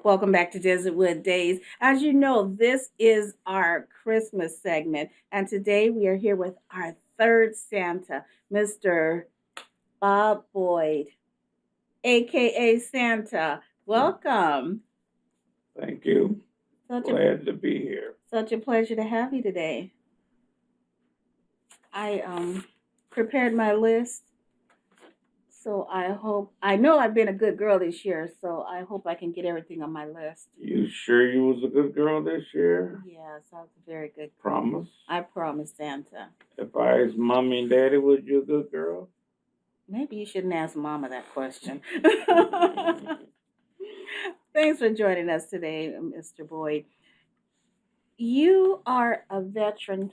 Welcome back to Desertwood Days. As you know, this is our Christmas segment, and today we are here with our third Santa, Mr. Bob Boyd, aka Santa. Welcome. Thank you. Such a Glad to be here. such a pleasure to have you today. I prepared my list, so I know I've been a good girl this year, so I hope I can get everything on my list. You sure you was a good girl this year? Yes, I was a very good girl. Promise? I promise, Santa. If I asked mommy and daddy, was you a good girl? Maybe you shouldn't ask Mama that question. Thanks for joining us today, Mr. Boyd. You are a veteran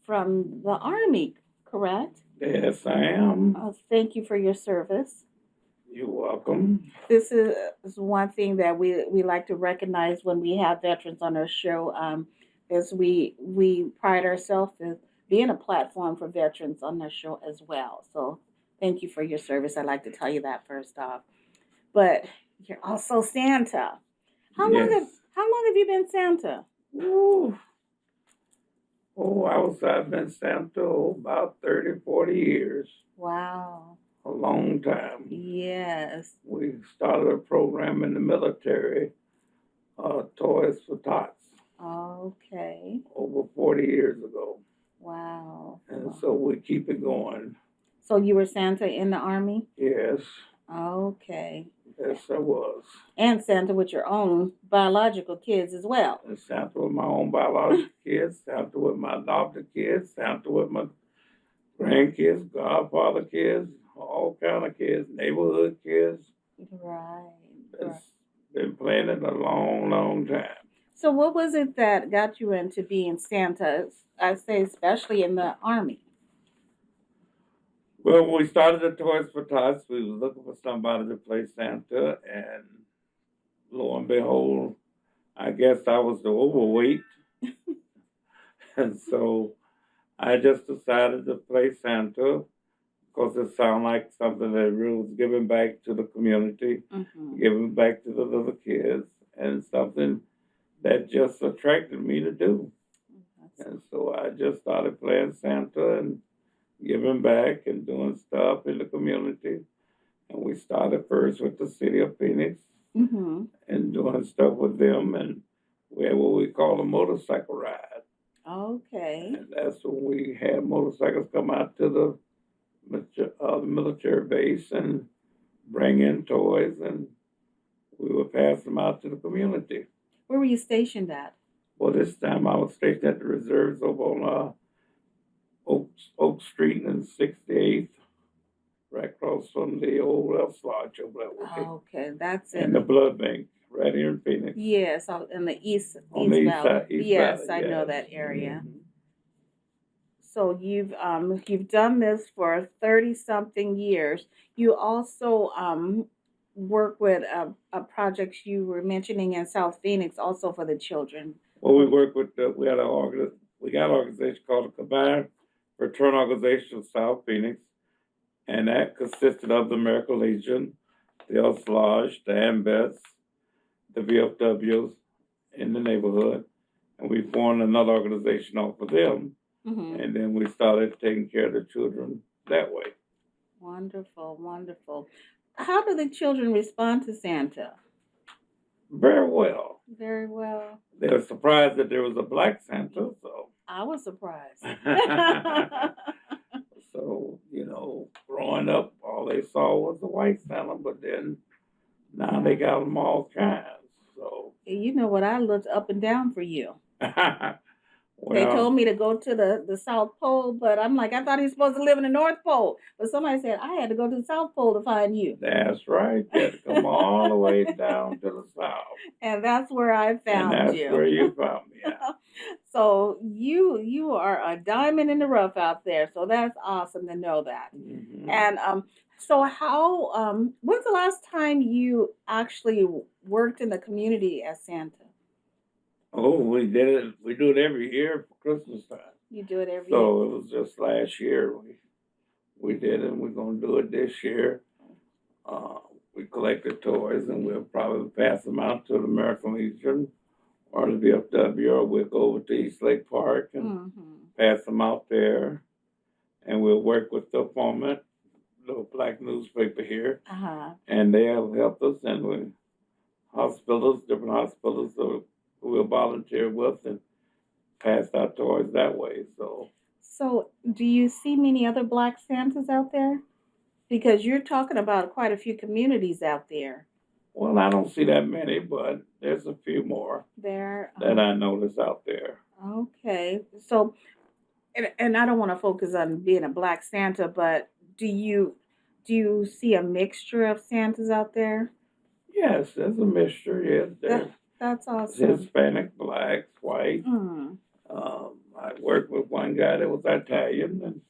from the Army, correct? Yes, I am. Thank you for your service. You're welcome. This is one thing that we like to recognize when we have veterans on our show. Is we pride ourselves in being a platform for veterans on our show as well. So thank you for your service. I'd like to tell you that first off. But you're also Santa. How long have Yes. how long have you been Santa? Ooh. Oh, I've been Santa about 30, 40 years. Wow. A long time. Yes. We started a program in the military, Toys for Tots, Okay. over 40 years ago. Wow. And so we keep it going. So you were Santa in the Army? Yes. Okay. Yes, I was. And Santa with your own biological kids as well. And Santa with my own biological kids, Santa with my adopted kids, Santa with my grandkids, godfather kids, all kind of kids, neighborhood kids. Right. It's been playing it a long, long time. So what was it that got you into being Santa? I say especially in the Army. Well, when we started the Toys for Tots, we was looking for somebody to play Santa, and lo and behold, I guess I was the overweight, and so I just decided to play Santa because it sounded like something that really was giving back to the community, giving back to the little kids, and something that just attracted me to do. And so I just started playing Santa and giving back and doing stuff in the community. And we started first with the city of Phoenix Mm-hmm. and doing stuff with them. And we had what we call a motorcycle ride. Okay. And that's when we had motorcycles come out to the military base and bring in toys, and we would pass them out to the community. Where were you stationed at? Well, this time I was stationed at the reserves over on Oak Street and 68th, right across from the old Elks Lodge over there. Okay, that's And the blood bank right here in Phoenix. Yes, in the On the east Valley. side, East Yes, Valley, I know yes. that area. Mhm. So you've done this for 30 something years. You also work with a project you were mentioning in South Phoenix also for the children. Well, we work with we got an organization called the Combined Fraternal Organization of South Phoenix, and that consisted of the American Legion, the Elks Lodge, the AMBETs, the VFWs in the neighborhood, and we formed another organization off of them, Mm-hmm. and then we started taking care of the children that way. Wonderful, wonderful. How do the children respond to Santa? Very well. Very well. They were surprised that there was a black Santa, so. I was surprised. So, growing up, all they saw was the white Santa, but then now they got them all kinds. So, You know what? I looked up and down for you. They well, told me to go to the South Pole, but I'm like, I thought he was supposed to live in the North Pole. But somebody said I had to go to the South Pole to find you. that's right. You had to come all the way down to the south. And that's where I And found that's you. where you found me at. So you are a diamond in the rough out there. So that's awesome to know that. Mhm. And so how when's the last time you actually worked in the community as Santa? Oh, we did it. We do it every year for Christmas time. You do it every year. So it was just last year we did it. And we're gonna do it this year. Uh, we collected toys, and we'll probably pass them out to the American Legion or the VFW, or we'll go over to East Lake Park and Mm-hmm. pass them out there. And we'll work with the format, the black newspaper here, Uh-huh. and they have helped us, and we hospitals, different hospitals, so we'll volunteer with and pass out toys that way. So, So, do you see many other Black Santas out there? Because you're talking about quite a few communities out there. well, I don't see that many, but there's a few more There. that I notice out there. Okay. So, and I don't want to focus on being a Black Santa, but do you see a mixture of Santas out there? Yes, there's a mixture. Yes, That there's that's awesome. Hispanic, blacks, white. Mm, I worked with one guy that was Italian, and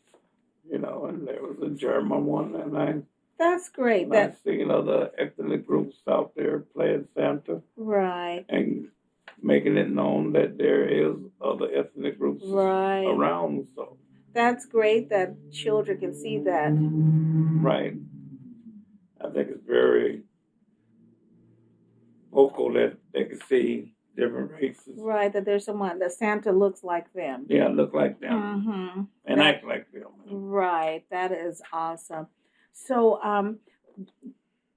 and there was a German one, and that's great. I've That seen other ethnic groups out there playing Santa right, and making it known that there is other ethnic groups right. around. So, That's great that children can see that. right, I think it's very vocal that they can see different races. Right, that there's someone that Santa looks like them. Yeah, look like them Mm-hmm. and act like them. Right, that is awesome. So,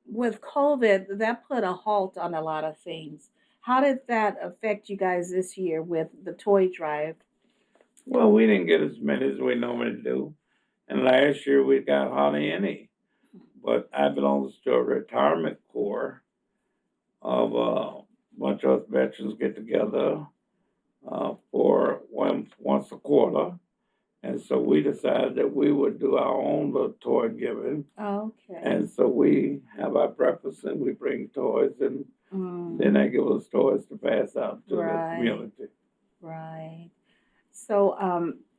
with COVID, that put a halt on a lot of things. How did that affect you guys this year with the toy drive? Well, we didn't get as many as we normally do, and last year we got hardly any. But I belong to a retirement corps of a bunch of us veterans get together for once a quarter. And so we decided that we would do our own little toy giving. Okay. And so we have our breakfast and we bring toys, and Mm, then they give us toys to pass out to the right, community. right. So,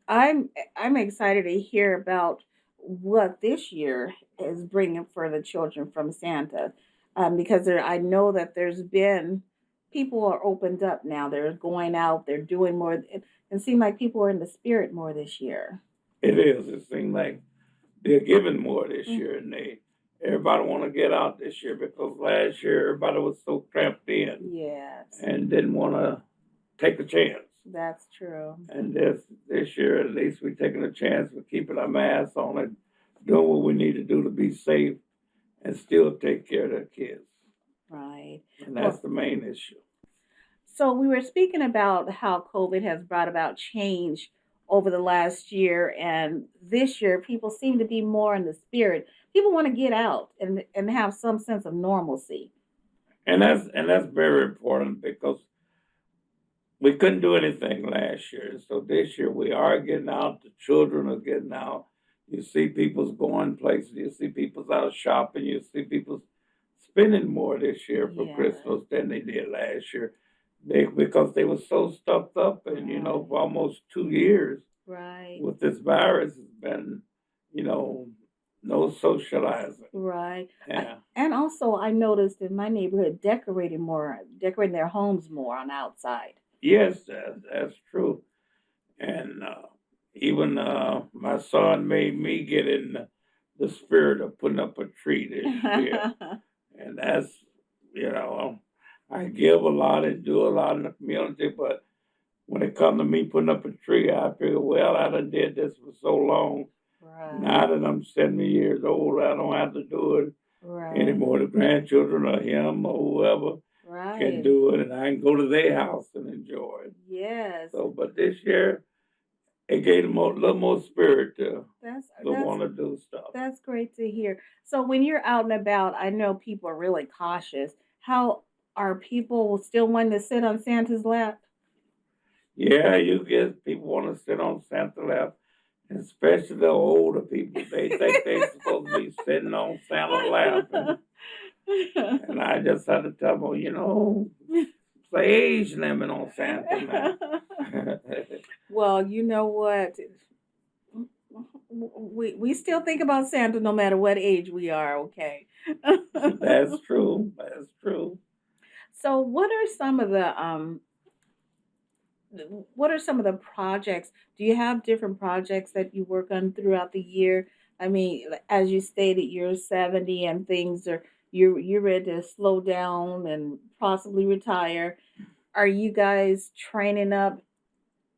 I'm excited to hear about what this year is bringing for the children from Santa, because I know that there's been people are opened up now. They're going out. They're doing more. It seems like people are in the spirit more this year. It is. It seems like they're giving more this Mm, year, and everybody want to get out this year because last year everybody was so cramped in yes, and didn't want to take a chance. that's true. And this year, at least we're taking a chance with keeping our masks on and doing what we need to do to be safe and still take care of the kids. Right. And that's Well, the main issue. so we were speaking about how COVID has brought about change over the last year, and this year people seem to be more in the spirit. People want to get out and have some sense of normalcy. And that's very important because we couldn't do anything last year. So this year we are getting out. The children are getting out. You see people's going places. You see people's out shopping. You see people spending more this year for Yeah, Christmas than they did last year. Because they were so stuffed up, and right, for almost 2 years right, with this virus, has been you know no socializing. right. Yeah. And also, I noticed in my neighborhood decorating their homes more on the outside. Yes, that's true. And even my son made me get in the spirit of putting up a tree this year, and that's you know I give a lot and do a lot in the community, but when it comes to me putting up a tree, I figure, well, I done did this for so long. Right, Now that I'm 70 years old, I don't have to do it right, anymore. The grandchildren or him or whoever can right. do it, and I can go to their house and enjoy it. Yes, So, but this year, it gave them a little more spirit that's to that's want to do stuff. that's great to hear. So when you're out and about, I know people are really cautious. How are people still wanting to sit on Santa's lap? Yeah, you get people want to sit on Santa lap, especially the older people. They think they're supposed to be sitting on Santa's lap, and I just had to tell them, it's the age limit on Santa now. Well, you know what? We still think about Santa no matter what age we are, okay? That's true. That's true. So what are some of the projects? Do you have different projects that you work on throughout the year? I mean, as you stated, you're 70 and things are, you're ready to slow down and possibly retire. Are you guys training up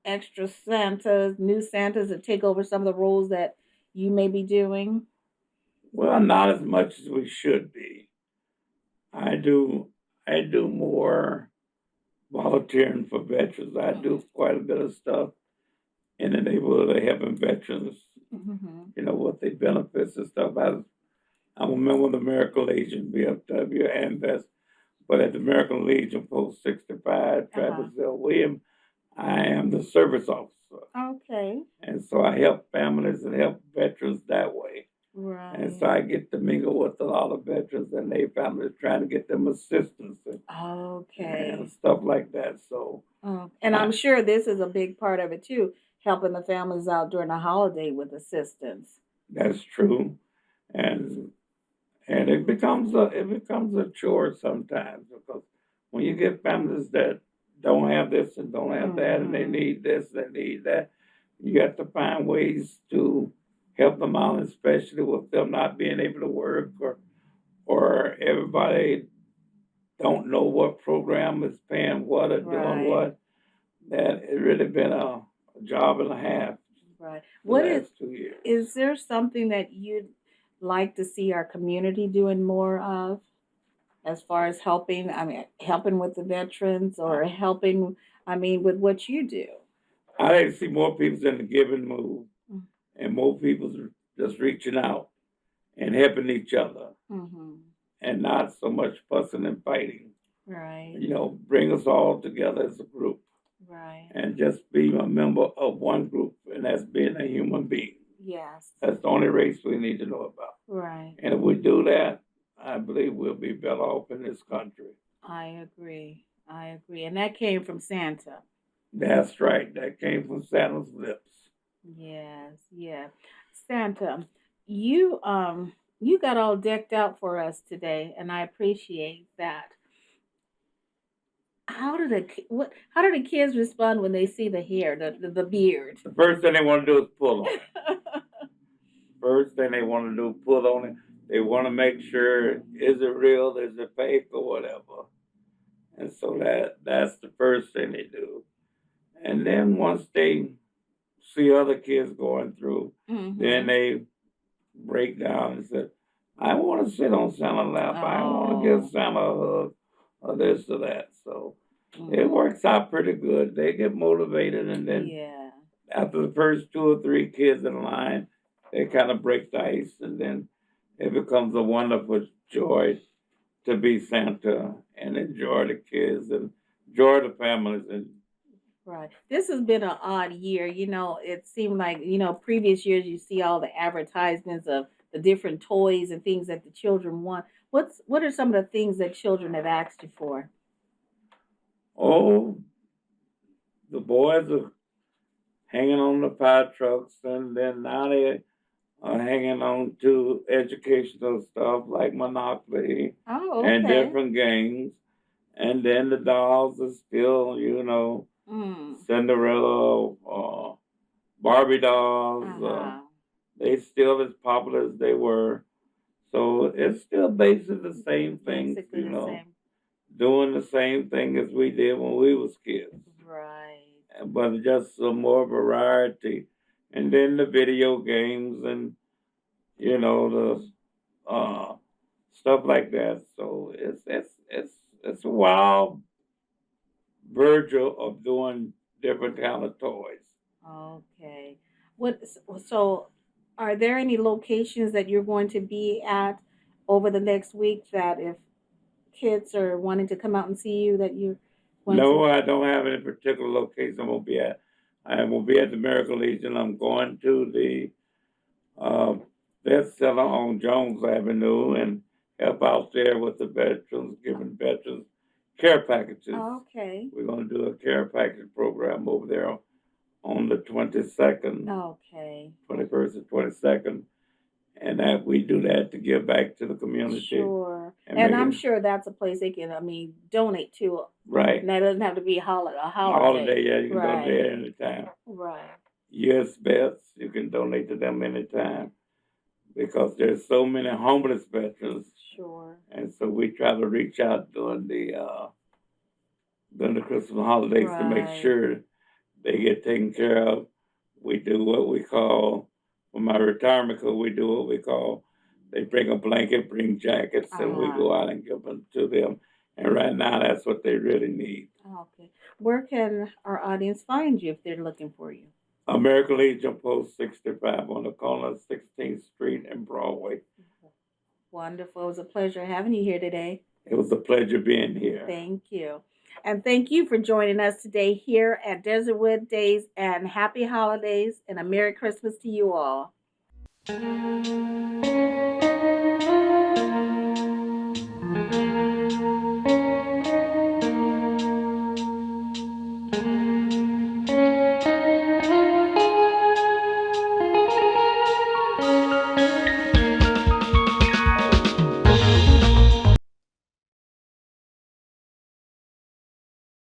extra Santas, new Santas to take over some of the roles that you may be doing? Well, not as much as we should be. I do I do more volunteering for veterans. I do quite a bit of stuff in the neighborhood of helping veterans, Hmm. with their benefits and stuff. I'm a member of the American Legion, VFW, and Vest. But at the American Legion Post 65, Uh-huh. Travis L. Williams, I am the service officer. Okay. And so I help families and help veterans that way. And so Right. I get to mingle with a lot of veterans and their families, trying to get them assistance and Okay. stuff like that. So Oh, and I'm I, sure this is a big part of it too, helping the families out during the holiday with assistance. that's true. And it becomes a chore sometimes, because when you get families that don't have this and don't have that, and they Hmm. need this, they need that, you have to find ways to help them out, especially with them not being able to work, or everybody don't know what program is paying what or doing Right. what. That it really been a job and a half Right. the What last 2 years. is there something that you'd like to see our community doing more of as far as helping? I mean, helping with the veterans I, or helping, I mean, with what you do. I like to see more people in the giving mood, and more people just reaching out and helping each other, Mm-hmm. and not so much fussing and fighting. Right. Bring us all together as a group, Right. and just be a member of one group, and that's being a human being. Yes. That's the only race we need to know about. Right. And if we do that, I believe we'll be better off in this country. I agree. I agree. And that came from Santa. That's right. That came from Santa's lips. Yes, yeah. Santa, you got all decked out for us today, and I appreciate that. How do the kids respond when they see the hair, the beard? The first thing they want to do is pull on it. First thing they want to do is pull on it. They want to make sure, is it real, is it fake, or whatever. And so that's the first thing they do. And then once they see other kids going through, then Mm-hmm. they break down and say, I want to sit on Santa's lap. I want to give Oh. Santa a hug, or this or that. So it Mm. works out pretty good. They get motivated, and then Yeah. after the first two or three kids in line, they kind of break the ice, and then it becomes a wonderful joy to be Santa and enjoy the kids and enjoy the families. And Right. This has been an odd year. It seemed like, previous years you see all the advertisements of the different toys and things that the children want. What are some of the things that children have asked you for? oh, the boys are hanging on the fire trucks, and then now they are hanging on to educational stuff like Monopoly Oh, and okay. different games. And then the dolls are still, Mm. Cinderella, Barbie dolls. Uh-huh. They still as popular as they were. So it's still basically the same things, Basically the same. doing the same thing as we did when we was kids, Right. but just some more variety. And then the video games and the stuff like that. So it's a wild virgil of doing different kind of toys. Okay. What so are there any locations that you're going to be at over the next week that if kids are wanting to come out and see you that you're going to? No, I don't have any particular location I'm gonna be at. I will be at the American Legion. I'm going to the uh, Vet Center on Jones Avenue and help out there with the veterans, giving veterans care packages. Okay. We're going to do a care package program over there on the 22nd, Okay. 21st, and 22nd, and that we do that to give back to the community Sure. and And make I'm it sure that's a place they can, I mean, donate to. right. That doesn't have to be a holiday. Holiday, yeah, you can Right. donate anytime. Right. US vets, you can donate to them anytime. because there's so many homeless veterans, Sure. and so we try to reach out during the Christmas holidays to make Right. sure they get taken care of. We do what we call, for my retirement code, we do what we call, they bring a blanket, bring jackets, and we Uh-huh. go out and give them to them. And right now, that's what they really need. Okay. Where can our audience find you if they're looking for you? American Legion Post 65 on the corner of 16th Street and Broadway. Wonderful. It was a pleasure having you here today. It was a pleasure being here. Thank you. And thank you for joining us today here at Desertwood Days, and happy holidays and a Merry Christmas to you all.